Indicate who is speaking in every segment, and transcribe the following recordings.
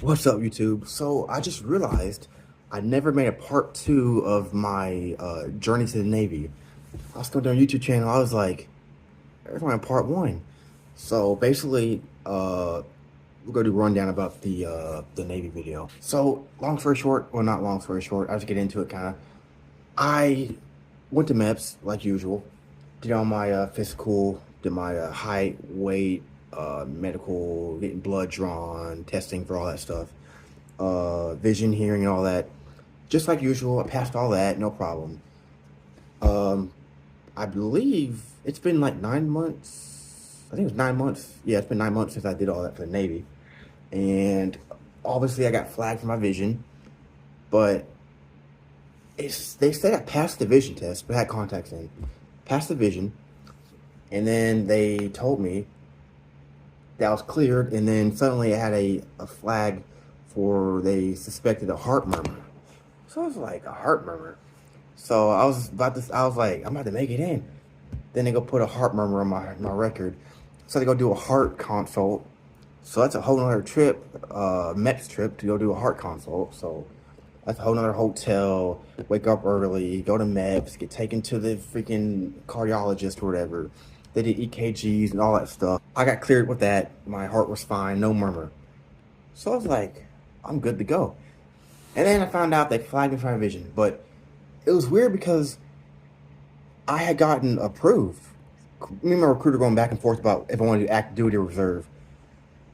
Speaker 1: What's up, YouTube? So I just realized I never made a part two of my journey to the Navy. I was going down YouTube channel. I was like, "Where's my part one?" So basically, we're gonna do a rundown about the Navy video. So long story short, well, not long story short, I just get into it kind of. I went to MEPS like usual, did all my physical, did my height, weight, medical, getting blood drawn, testing for all that stuff, vision, hearing, and all that. Just like usual, I passed all that, no problem. Um, I believe it's been like 9 months. I think it was 9 months. Yeah, it's been 9 months since I did all that for the Navy. And obviously I got flagged for my vision, but they said I passed the vision test, but I had contacts in. Passed the vision, and then they told me that I was cleared, and then suddenly I had a flag for they suspected a heart murmur. So I was like, a heart murmur. So I was like, I'm about to make it in. Then they go put a heart murmur on my record. So they go do a heart consult. So that's a whole nother trip, MEPS trip to go do a heart consult. So that's a whole nother hotel, wake up early, go to MEPS, get taken to the freaking cardiologist or whatever. They did EKGs and all that stuff. I got cleared with that. My heart was fine, no murmur. So I was like, I'm good to go. And then I found out they flagged me for my vision. But it was weird because I had gotten approved. Me and my recruiter going back and forth about if I wanted to do active duty or reserve.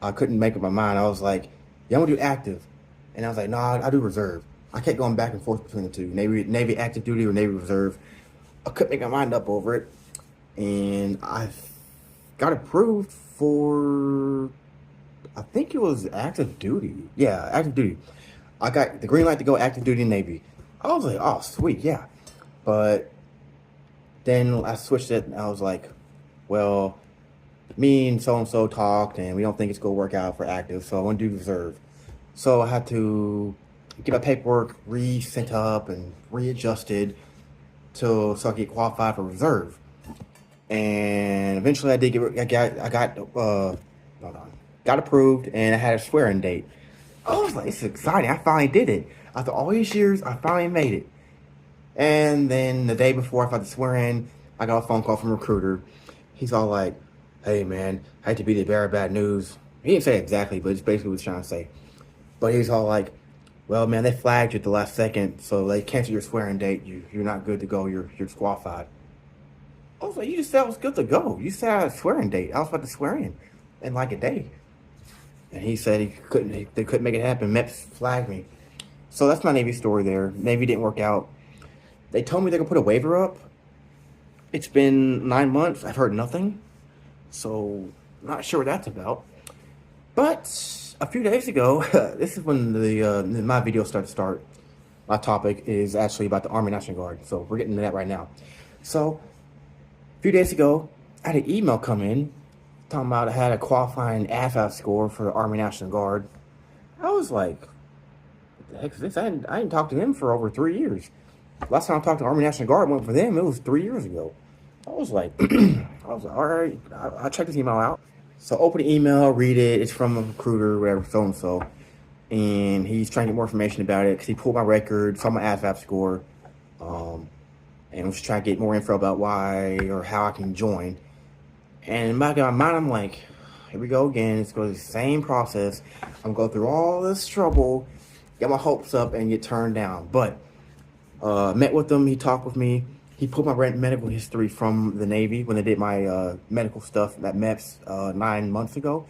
Speaker 1: I couldn't make up my mind. I was like, yeah, I'm gonna do active. And I was like, nah, I do reserve. I kept going back and forth between the two. Navy active duty or Navy reserve. I couldn't make my mind up over it. And I got approved for, I think it was active duty. Yeah, active duty. I got the green light to go active duty Navy. I was like, oh, sweet, yeah. But then I switched it and I was like, well, me and so talked and we don't think it's gonna work out for active, so I want to do reserve. So I had to get my paperwork re-sent up and readjusted so I could get qualified for reserve. And eventually I did got approved, and I had a swearing date. I was like, it's exciting. I finally did it. After all these years, I finally made it. And then the day before I got to swear in, I got a phone call from a recruiter. He's all like, hey man, I hate to be the bearer of bad news. He didn't say it exactly, but it's basically what he's trying to say. But he's all like, well man, they flagged you at the last second, so they canceled your swearing date. You're not good to go. You're disqualified. I was like, you just said I was good to go. You said I had a swearing date. I was about to swear in like a day. And he said they couldn't make it happen. MEPS flagged me. So that's my Navy story there. Navy didn't work out. They told me they could put a waiver up. It's been 9 months. I've heard nothing. So not sure what that's about. But a few days ago, this is when my video start. My topic is actually about the Army National Guard. So we're getting to that right now. So a few days ago, I had an email come in talking about I had a qualifying AFAF score for the Army National Guard. I was like, what the heck is this? I didn't talk to them for over 3 years. Last time I talked to Army National Guard went for them, it was 3 years ago. I was like, all right, I'll check this email out. So open the email, read it. It's from a recruiter, whatever, so-and-so. And he's trying to get more information about it because he pulled my record, saw my AFAF score, and was trying to get more info about why or how I can join. And in my mind, I'm like, here we go again. It's going to be the same process. I'm going through all this trouble, get my hopes up, and get turned down. But met with him. He talked with me. He pulled my medical history from the Navy when they did my medical stuff at MEPS 9 months ago.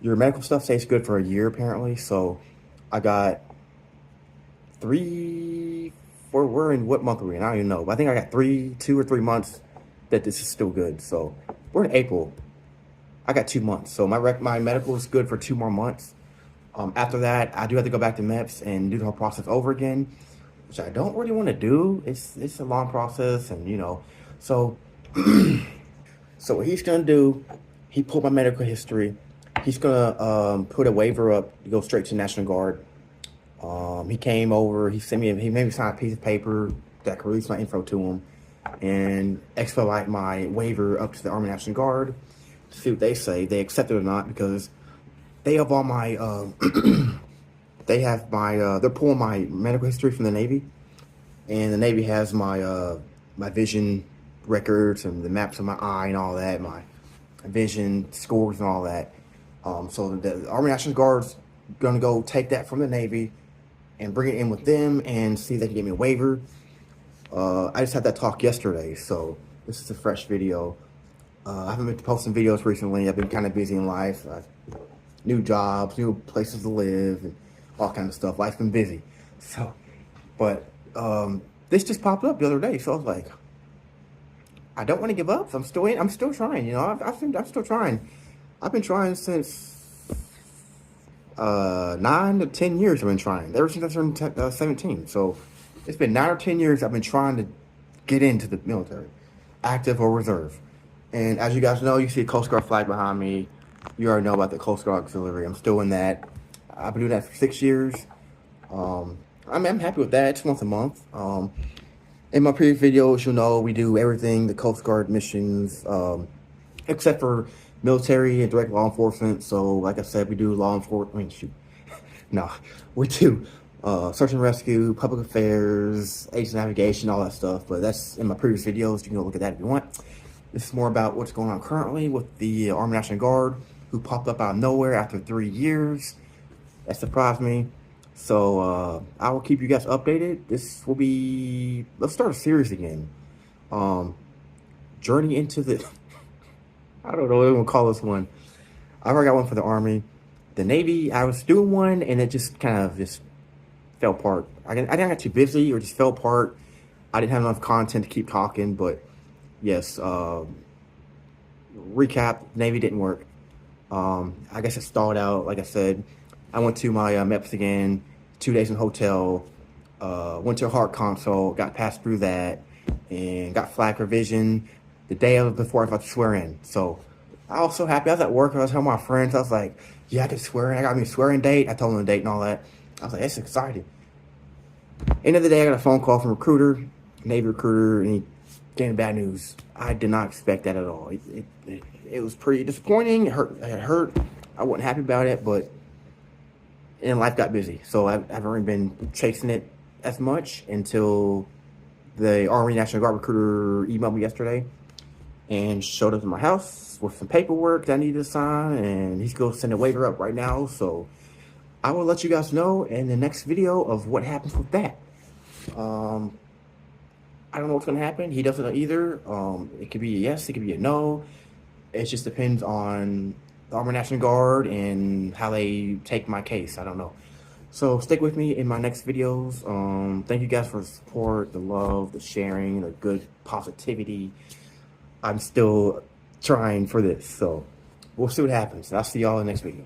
Speaker 1: Your medical stuff stays good for a year, apparently. So I got we're in what month are we in? I don't even know. But I think I got 2 or 3 months that this is still good. So we're in April. I got 2 months. So my medical is good for 2 more months. After that, I do have to go back to MEPS and do the whole process over again, which I don't really want to do. It's a long process, and so so what he's gonna do, he pulled my medical history. He's gonna put a waiver up to go straight to National Guard. He came over. He made me sign a piece of paper that could release my info to him and expedite my waiver up to the Army National Guard to see what they say. They accept it or not, because they have all my they have my, they're pulling my medical history from the Navy, and the Navy has my, my vision records and the maps of my eye and all that, my vision scores and all that. So the Army National Guard's gonna go take that from the Navy and bring it in with them and see if they can get me a waiver. I just had that talk yesterday, so this is a fresh video. I haven't been posting videos recently. I've been kind of busy in life. New jobs, new places to live, and all kind of stuff. Life's been busy. So, but this just popped up the other day, so I was like, I don't want to give up. So I'm still trying. You know, I'm still trying. I've been trying since 9 to 10 years. I've been trying ever since I turned 17. So it's been 9 or 10 years I've been trying to get into the military, active or reserve. And as you guys know, you see a Coast Guard flag behind me. You already know about the Coast Guard Auxiliary. I'm still in that. I've been doing that for 6 years. I'm happy with that. It's once a month. In my previous videos, you'll know we do everything, the Coast Guard missions, except for military and direct law enforcement. So, like I said, we do law enforcement. I mean, shoot. No, we do search and rescue, public affairs, agent navigation, all that stuff. But that's in my previous videos. You can go look at that if you want. This is more about what's going on currently with the Army National Guard, who popped up out of nowhere after 3 years. That surprised me. So I will keep you guys updated. This will be, let's start a series again. Journey into the, I don't know what I'm gonna call this one. I already got one for the Army. The Navy, I was doing one and it just kind of just fell apart. I didn't get too busy or just fell apart. I didn't have enough content to keep talking, but yes, recap, Navy didn't work. I guess it stalled out. Like I said, I went to my MEPS again, 2 days in hotel, went to a heart consult, got passed through that, and got flag revision the day before I was about to swear in. So I was so happy. I was at work, I was telling my friends, I was like, yeah, I could swear in. I got me a swearing date. I told them the date and all that. I was like, that's exciting. End of the day, I got a phone call from a recruiter, Navy recruiter, and he gave me bad news. I did not expect that at all. It was pretty disappointing. It hurt. I wasn't happy about it, but and life got busy. So I haven't really been chasing it as much until the Army National Guard recruiter emailed me yesterday and showed up at my house with some paperwork that I needed to sign, and he's going to send a waiver up right now. So I will let you guys know in the next video of what happens with that. I don't know what's going to happen. He doesn't know either. It could be a yes, it could be a no. It just depends on the Army National Guard and how they take my case. I don't know. So stick with me in my next videos. Thank you guys for the support, the love, the sharing, the good positivity. I'm still trying for this. So we'll see what happens. I'll see y'all in the next video.